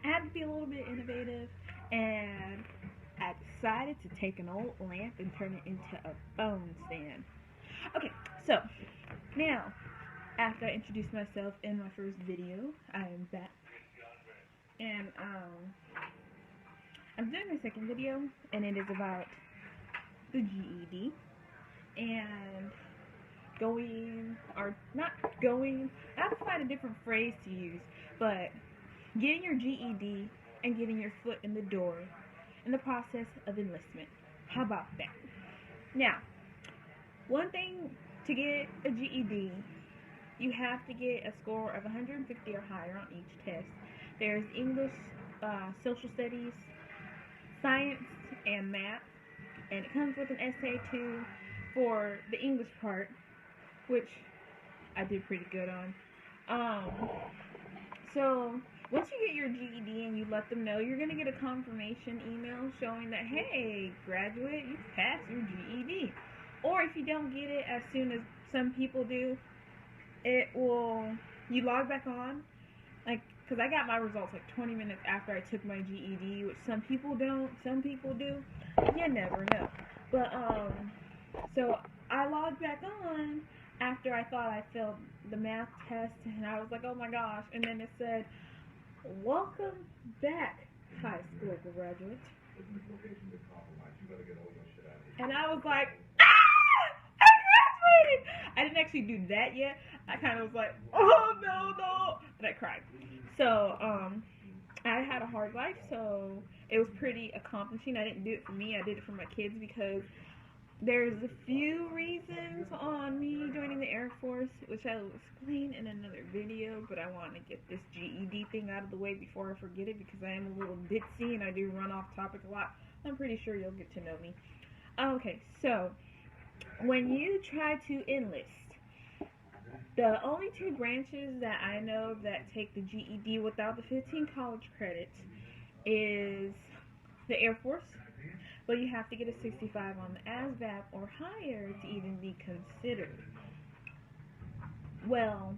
I had to be a little bit innovative, and I decided to take an old lamp and turn it into a phone stand. Okay, so now after I introduced myself in my first video, I am back, and I'm doing my second video, and it is about the GED and going, or not going, I have to find a different phrase to use, but getting your GED and getting your foot in the door in the process of enlistment. How about that? Now, one thing to get a GED, you have to get a score of 150 or higher on each test. There's English, social studies, science, and math, and it comes with an essay too for the English part, which I did pretty good on. So once you get your GED and you let them know, you're going to get a confirmation email showing that, hey, graduate, you passed your GED. Or if you don't get it as soon as some people do, it will, you log back on, like, because I got my results like 20 minutes after I took my GED, which some people don't, some people do. You never know. But, so I logged back on after I thought I failed the math test, and I was like, oh my gosh, and then it said, welcome back, high school graduate. And I was like, I graduated! I didn't actually do that yet. I kind of was like, oh no, and I cried. So, I had a hard life, so it was pretty accomplishing. I didn't do it for me, I did it for my kids, because there's a few reasons on me joining the Air Force, which I will explain in another video, but I want to get this GED thing out of the way before I forget it, because I am a little ditzy and I do run off topic a lot. I'm pretty sure you'll get to know me. Okay, so when you try to enlist, the only two branches that I know that take the GED without the 15 college credits is the Air Force, but you have to get a 65 on the ASVAB or higher to even be considered. Well,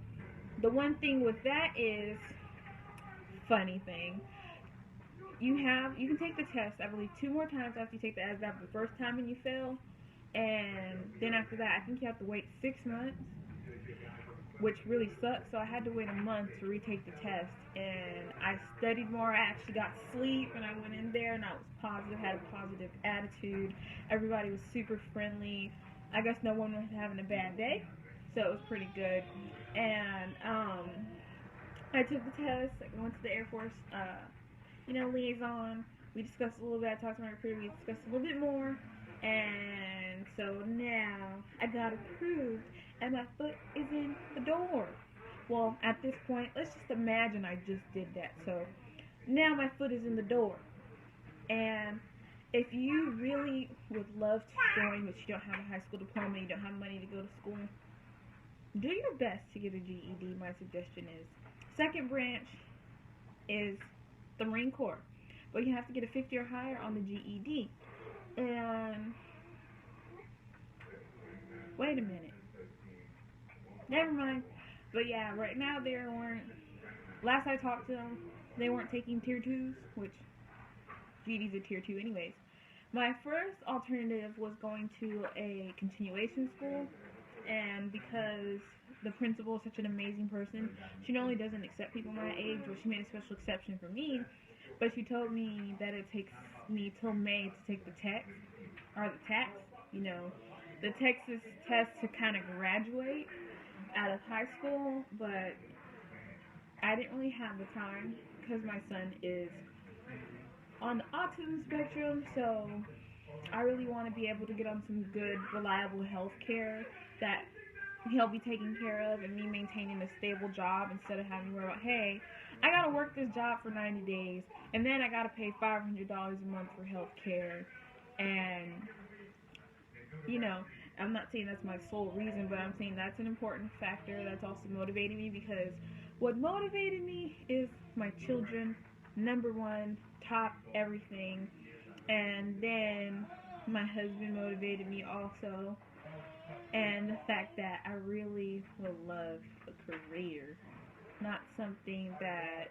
the one thing with that is, funny thing, you can take the test, I believe, 2 more times after you take the ASVAB the first time and you fail, and then after that I think you have to wait 6 months, which really sucks. So I had to wait a month to retake the test, and I studied more. I actually got sleep, and I went in there and I was positive, had a positive attitude. Everybody was super friendly. I guess no one was having a bad day, so it was pretty good. And I took the test. I went to the Air Force liaison. We discussed a little bit. I talked to my recruiter. We discussed a little bit more, and so now I got approved, and my foot is in the door. Well, at this point, let's just imagine I just did that. So now my foot is in the door. And if you really would love to join, but you don't have a high school diploma, you don't have money to go to school, do your best to get a GED. My suggestion is, second branch is the Marine Corps, but you have to get a 50 or higher on the GED. And wait a minute. Never mind. But yeah, right now last I talked to them, they weren't taking tier 2s, which GED's a tier 2 anyways. My first alternative was going to a continuation school, and because the principal is such an amazing person, she not only doesn't accept people my age, but she made a special exception for me, but she told me that it takes me till May to take the TAX, the Texas test to kind of graduate out of high school, but I didn't really have the time because my son is on the autism spectrum, so I really want to be able to get on some good, reliable health care that he'll be taken care of, and me maintaining a stable job instead of having to worry about, hey, I gotta work this job for 90 days, and then I gotta pay $500 a month for health care, and, I'm not saying that's my sole reason, but I'm saying that's an important factor that's also motivating me, because what motivated me is my children, number one, top everything, and then my husband motivated me also, and the fact that I really will love a career, not something that,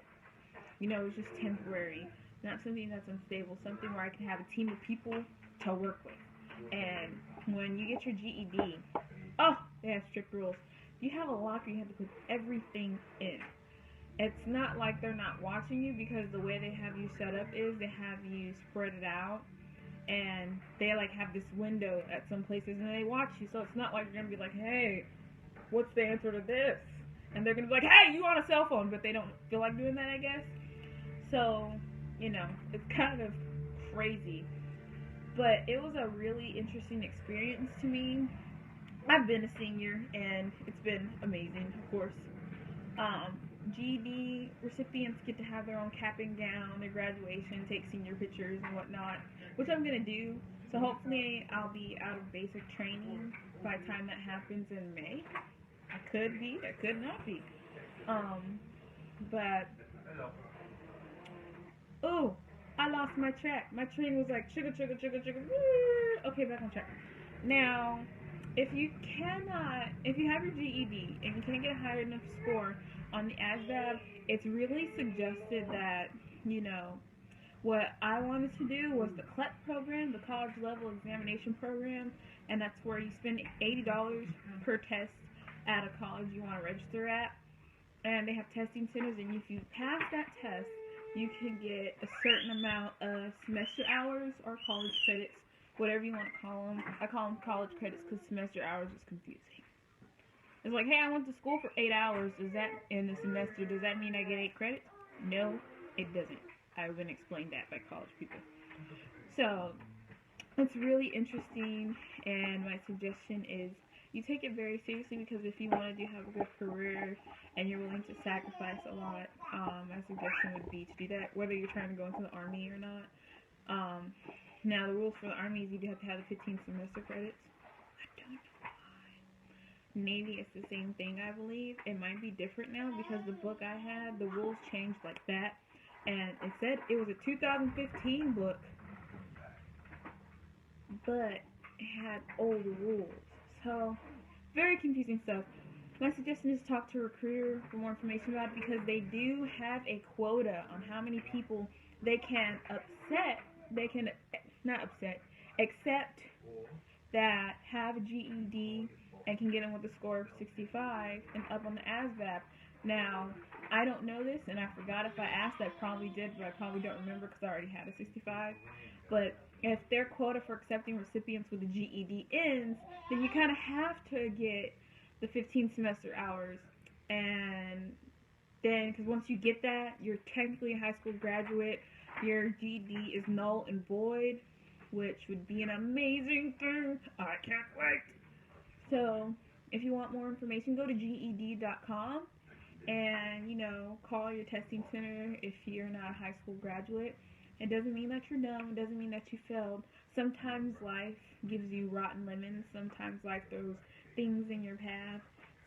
it's just temporary, not something that's unstable, something where I can have a team of people to work with. And when you get your GED, oh, they have strict rules. You have a locker, you have to put everything in. It's not like they're not watching you, because the way they have you set up is they have you spread it out, and they like have this window at some places, and they watch you. So it's not like you're gonna be like, hey, what's the answer to this? And they're gonna be like, hey, you on a cell phone, but they don't feel like doing that, I guess. So, it's kind of crazy. But it was a really interesting experience to me. I've been a senior, and it's been amazing, of course. GED recipients get to have their own cap and gown, their graduation, take senior pictures and whatnot, which I'm going to do. So hopefully I'll be out of basic training by the time that happens in May. I could be, I could not be. But, oh, I lost my track. My train was like, chugga, chugga, chugga, chugga, woo. Okay, back on track. Now, if you have your GED and you can't get a high enough score on the ASVAB, it's really suggested that, what I wanted to do was the CLEP program, the College Level Examination Program, and that's where you spend $80 per test at a college you want to register at, and they have testing centers, and if you pass that test, you can get a certain amount of semester hours or college credits, whatever you want to call them. I call them college credits because semester hours is confusing. It's like, hey, I went to school for 8 hours. Does that, in the semester, does that mean I get 8 credits? No, it doesn't. I've been explained that by college people. So, it's really interesting, and my suggestion is you take it very seriously, because if you want to have a good career and you're willing to sacrifice a lot, my suggestion would be to do that, whether you're trying to go into the Army or not. Now, the rules for the Army is you have to have the 15 semester credits. I don't know why. Navy is the same thing, I believe. It might be different now, because the book I had, the rules changed like that. And it said it was a 2015 book, but it had old rules. So, very confusing stuff. My suggestion is talk to a recruiter for more information about it, because they do have a quota on how many people they can accept that have a GED and can get in with a score of 65 and up on the ASVAB. Now, I don't know this, and I forgot if I asked. I probably did, but I probably don't remember because I already had a 65. But if their quota for accepting recipients with a GED ends, then you kind of have to get the 15 semester hours. And then, because once you get that, you're technically a high school graduate. Your GED is null and void, which would be an amazing thing. I can't wait. So, if you want more information, go to GED.com and, call your testing center if you're not a high school graduate. It doesn't mean that you're dumb. It doesn't mean that you failed. Sometimes life gives you rotten lemons. Sometimes life throws things in your path.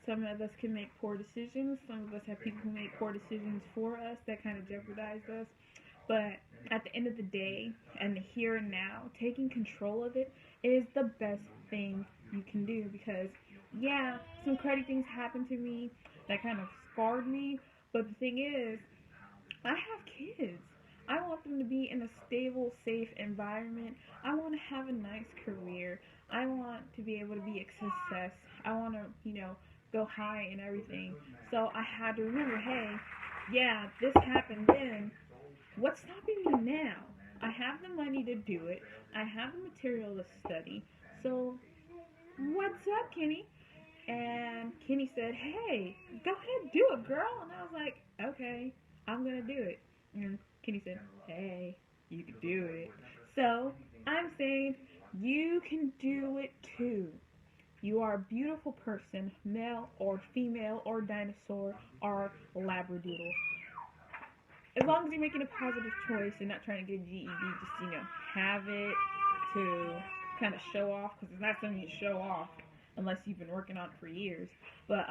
Some of us can make poor decisions. Some of us have people who make poor decisions for us that kind of jeopardize us. But at the end of the day, and the here and now, taking control of it is the best thing you can do, because, yeah, some crazy things happened to me that kind of scarred me, but the thing is, I have kids. I want them to be in a stable, safe environment. I want to have a nice career. I want to be able to be a success. I want to, go high and everything. So I had to remember, hey, yeah, this happened then. What's stopping me now? I have the money to do it. I have the material to study. So, what's up, Kenny? And Kenny said, hey, go ahead, do it, girl. And I was like, okay, I'm going to do it. And Kenny said, hey, you can do it. So, I'm saying, you can do it too. You are a beautiful person, male or female or dinosaur or labradoodle. As long as you're making a positive choice and not trying to get a GED, just, have it to kind of show off, because it's not something you show off unless you've been working on it for years. But,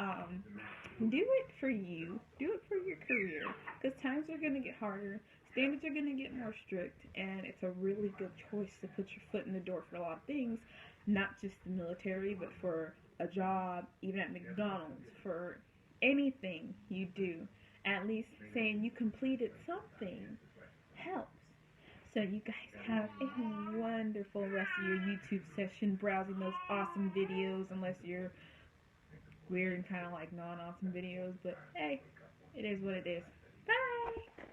do it for you. Do it for your career, because times are going to get harder. Standards are going to get more strict, and it's a really good choice to put your foot in the door for a lot of things, not just the military, but for a job, even at McDonald's, for anything you do. at least saying you completed something helps. So you guys have a wonderful rest of your YouTube session browsing those awesome videos, unless you're weird and kind of like non-awesome videos, but hey, it is what it is. Bye!